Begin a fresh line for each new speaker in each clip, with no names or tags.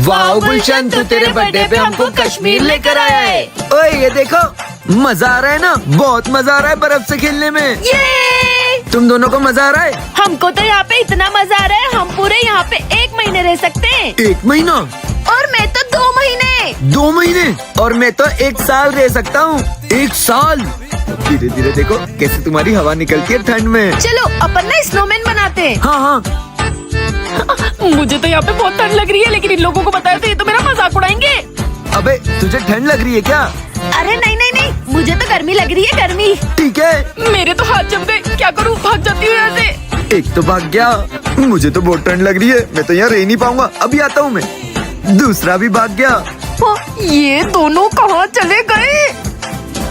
Wow गुलशन, तू तेरे birthday पे हमको कश्मीर लेकर आया है।
ओए ये देखो, मजा आ रहा है ना, बहुत मजा आ रहा है बर्फ से खेलने में।
ये
तुम दोनों को मजा आ रहा है?
हमको तो यहाँ पे इतना मजा आ रहा है, हम पूरे यहाँ पे 1 महीने रह सकते हैं।
1 महीना?
और मैं तो 2 महीने।
2 महीने? और मैं तो 1 साल रह सकता हूँ। 1 साल? धीरे धीरे देखो कैसे तुम्हारी हवा निकलती है ठंड में।
चलो अपन ना स्नोमैन बनाते हैं।
हाँ हाँ।
मुझे तो यहाँ पे बहुत ठंड लग रही है, लेकिन इन लोगों को बताया तो ये तो मेरा मजाक उड़ाएंगे।
अबे तुझे ठंड लग रही है क्या?
अरे नहीं नहीं नहीं, मुझे तो गर्मी लग रही है, गर्मी।
ठीक है।
मेरे तो हाथ जम गए, क्या करूँ, भाग जाती हूँ यहाँ से।
एक तो भाग गया, मुझे तो बहुत ठंड लग रही है, मैं तो यहाँ रह नहीं पाऊंगा, अभी आता हूँ मैं। दूसरा भी भाग गया।
ये दोनों कहाँ चले गए?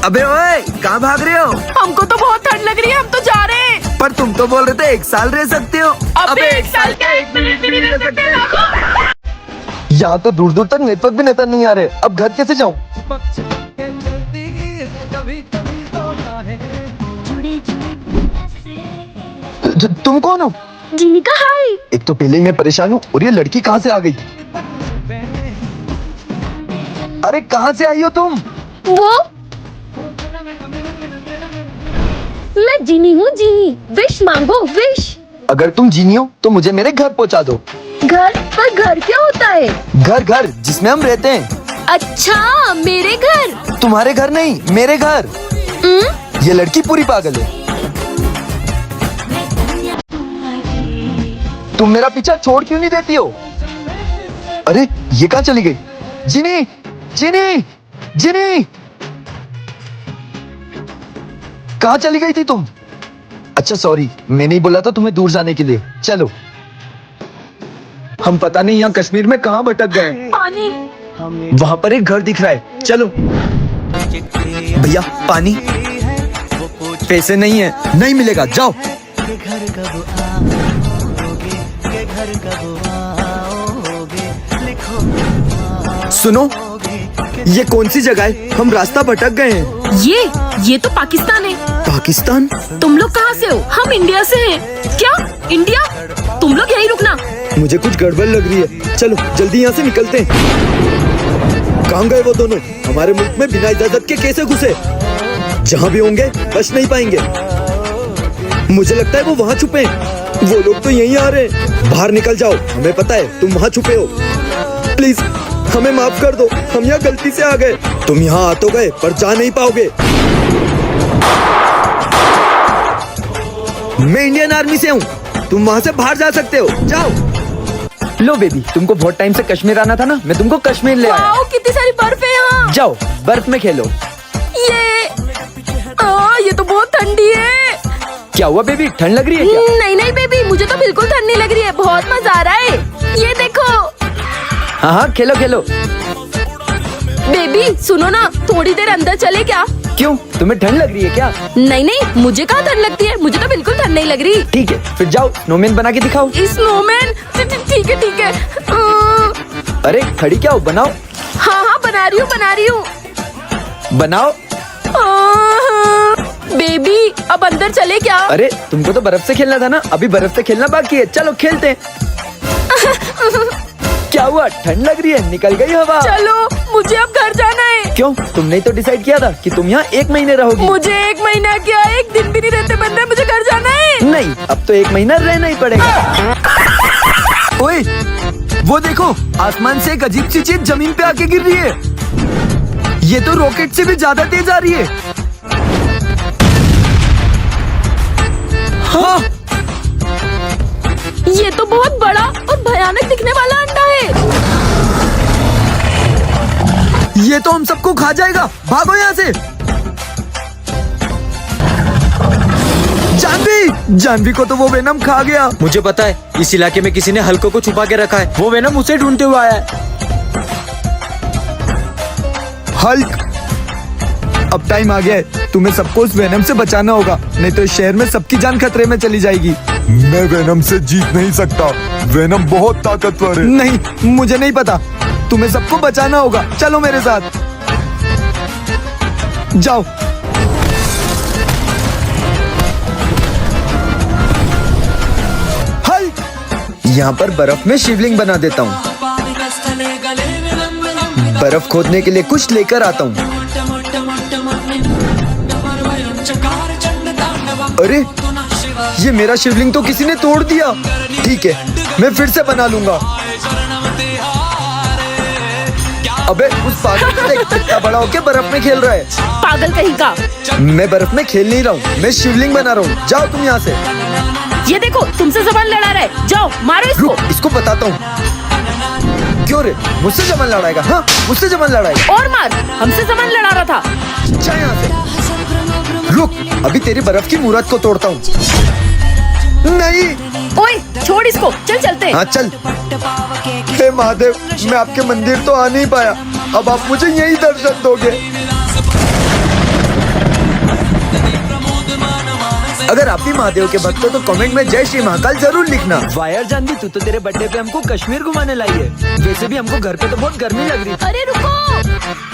अबे ओए, कहाँ भाग रहे हो?
हमको तो बहुत ठंड लग रही है, हम तो जा रहे हैं।
पर तुम तो बोल रहे थे 1 साल रह सकते हो।
अबे 1 साल क्या, 1 मिनट भी नहीं रह सकते।
यहाँ तो दूर दूर तक नेटवर्क भी नजर नहीं आ रहे, अब घर कैसे जाऊँ? तुम कौन हो?
जीनिका, हाय।
एक तो पहले ही मैं परेशान हूँ और ये लड़की कहाँ से आ गई? अरे कहाँ से आई हो तुम?
वो मैं जीनी हूँ, जीनी। विश मांगो, विश।
अगर तुम जीनी हो तो मुझे मेरे घर पहुँचा दो।
घर? पर घर क्या होता है?
घर घर जिसमें हम रहते हैं।
अच्छा, मेरे घर।
तुम्हारे घर नहीं, मेरे घर। ये लड़की पूरी पागल है। तुम मेरा पीछा छोड़ क्यों नहीं देती हो? अरे ये कहाँ चली गई? जिनी, जिनी, जिनी, कहाँ चली गई थी तुम? अच्छा सॉरी, मैंने ही बोला था तुम्हें दूर जाने के लिए। चलो, हम पता नहीं यहाँ कश्मीर में कहाँ भटक गए।
पानी।
वहाँ पर एक घर दिख रहा है, चलो। भैया पानी। पैसे नहीं है, नहीं मिलेगा, जाओ। सुनो, ये कौन सी जगह है? हम रास्ता भटक गए हैं।
ये तो पाकिस्तान है।
पाकिस्तान?
तुम लोग कहाँ से हो? हम इंडिया से हैं। क्या इंडिया? तुम लोग यहीं रुकना।
मुझे कुछ गड़बड़ लग रही है, चलो जल्दी यहाँ से निकलते हैं। कहाँ गए वो दोनों? हमारे मुल्क में बिना इजाजत के कैसे घुसे? जहाँ भी होंगे बच नहीं पाएंगे। मुझे लगता है वो वहाँ छुपे हैं। वो लोग तो यहीं आ रहे हैं। बाहर निकल जाओ, हमें पता है तुम वहाँ छुपे हो। प्लीज हमें माफ कर दो, हम यहाँ गलती से आ गए। तुम यहाँ आ तो गए पर जा नहीं पाओगे। मैं इंडियन आर्मी से हूँ, तुम वहाँ से बाहर जा सकते हो, जाओ। लो बेबी, तुमको बहुत टाइम से कश्मीर आना था ना, मैं तुमको कश्मीर ले आया।
वाओ, कितनी सारी बर्फ है यहाँ।
जाओ बर्फ में खेलो।
ये तो बहुत ठंडी है।
क्या हुआ बेबी, ठंड लग रही है क्या?
नहीं नहीं बेबी, मुझे तो बिल्कुल ठंड नहीं लग रही है, बहुत मजा आ रहा है। ये देखो।
हाँ हाँ खेलो खेलो।
बेबी सुनो ना, थोड़ी देर अंदर चले क्या?
क्यों, तुम्हें ठंड लग रही है क्या?
नहीं नहीं, मुझे कहाँ ठंड लगती है, मुझे तो बिल्कुल ठंड नहीं लग रही।
ठीक है फिर जाओ, स्नोमैन बना के दिखाओ।
स्नोमैन? ठीक है ठीक है।
अरे खड़ी क्या हो, बनाओ।
हाँ हाँ बना रही हूँ।
बनाओ।
बेबी अब अंदर चले क्या?
अरे तुमको तो बर्फ से खेलना था ना, अभी बर्फ से खेलना बाकी है, चलो खेलते हैं। क्या हुआ, ठंड लग रही है, निकल गई हवा।
चलो, मुझे अब घर जाना है।
क्यों, तुमने तो डिसाइड किया था कि तुम यहाँ 1 महीने रहोगी।
मुझे 1 महीना क्या, 1 दिन भी नहीं रहते बन रहे, मुझे घर जाना है।
नहीं, अब तो 1 महीना रहना ही पड़ेगा। ओए, वो देखो, आसमान से एक अजीब सी चीज जमीन पे आके गिर रही है। ये तो रॉकेट से भी ज्यादा तेज आ रही है। हाँ,
ये तो बहुत बड़ा और भयानक दिखने वाला अंडा है।
ये तो हम सबको खा जाएगा, भागो यहाँ से। जानवी को तो वो वेनम खा गया।
मुझे पता है, इस इलाके में किसी ने हल्को को छुपा के रखा है, वो वेनम उसे ढूंढते हुए आया है।
हल्क, अब टाइम आ गया है, तुम्हें सबको उस वेनम से बचाना होगा, नहीं तो इस शहर में सबकी जान खतरे में चली जाएगी।
मैं वेनम से जीत नहीं सकता, वेनम बहुत ताकतवर है।
नहीं, मुझे नहीं पता, तुम्हें सबको बचाना होगा, चलो मेरे साथ, जाओ। हल्क, यहाँ पर बर्फ में शिवलिंग बना देता हूँ। बर्फ खोदने के लिए कुछ लेकर आता हूँ। अरे ये मेरा शिवलिंग तो किसी ने तोड़ दिया। ठीक है, मैं फिर से बना लूंगा। अबे उस पागल को देख, कितना बड़ा होके बर्फ में खेल रहा है।
पागल कहीं का।
मैं बर्फ में खेल नहीं रहा हूँ, मैं शिवलिंग बना रहा हूँ। जाओ तुम यहाँ से।
ये देखो, तुमसे जबान लड़ा रहा है। जाओ मारो इसको।
रुक, इसको बताता हूँ। क्यों रे, मुझसे जबान लड़ाएगा? हाँ, मुझसे जबान लड़ाएगा।
और मार, हमसे जबान लड़ा रहा था।
जा यहाँ से। रुक, अभी तेरी बर्फ की मूरत को तोड़ता हूँ। नहीं।
ओए छोड़ इसको, चल चलते हैं।
हाँ चल। हे महादेव, मैं आपके मंदिर तो आ नहीं पाया, अब आप मुझे यही दर्शन दोगे। अगर आप भी महादेव के भक्त हो तो कमेंट में जय श्री महाकाल जरूर लिखना।
वाह यार जानवी, तू तो तेरे बर्थडे पे हमको कश्मीर घुमाने लाई है। वैसे भी हमको घर पे तो बहुत गर्मी लग रही है।
अरे रुको,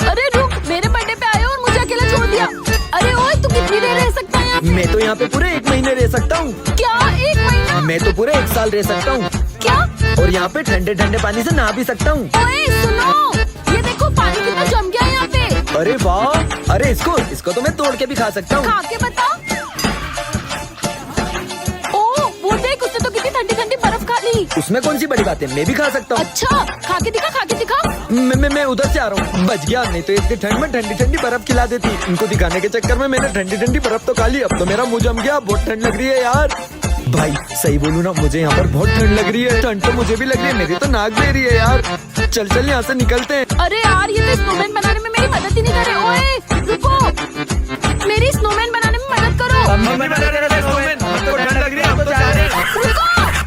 अरे रुक, मेरे बर्थडे पे आए और मुझे अकेला छोड़ दिया। अरे ओए, तू कितनी देर रह सकता है यहाँ पे?
मैं तो यहाँ पे पूरे 1 महीने रह सकता हूँ।
क्या 1 महीना?
मैं तो पूरे 1 साल रह सकता हूँ।
क्या?
और यहाँ पे ठंडे ठंडे पानी से नहा भी सकता हूँ।
ओए सुनो, ये देखो पानी कितना जम गया है यहाँ पे।
अरे वाह, अरे इसको तो मैं तोड़ के भी खा सकता हूँ।
खा के बता। ओ वो देख, उसने तो कितनी ठंडी ठंडी बर्फ खा ली।
उसमें कौन सी बड़ी बात है, मैं भी खा सकता हूँ।
अच्छा, खा के दिखा, खा के दिखा।
मैं उधर से आ रहा हूँ। बच गया, नहीं तो इतनी ठंड में ठंडी ठंडी बर्फ खिला देती। इनको दिखाने के चक्कर में मैंने ठंडी ठंडी बर्फ तो खा ली। अब तो मेरा मुंह जम गया, बहुत ठंड लग रही है यार। भाई सही बोलूँ ना, मुझे यहाँ पर बहुत ठंड लग रही है। ठंड तो मुझे भी लग रही है, मेरी तो नाक बह रही है यार। चल यहाँ से निकलते हैं।
अरे यार, ये तो स्नोमैन बनाने में मेरी मदद ही नहीं कर रहे। ओए रुको, मेरी स्नोमैन बनाने में मदद करो।
हम नहीं बना रहे थे स्नोमैन, हमको ठंड लग रही है, हम तो जा रहे हैं।
रुको।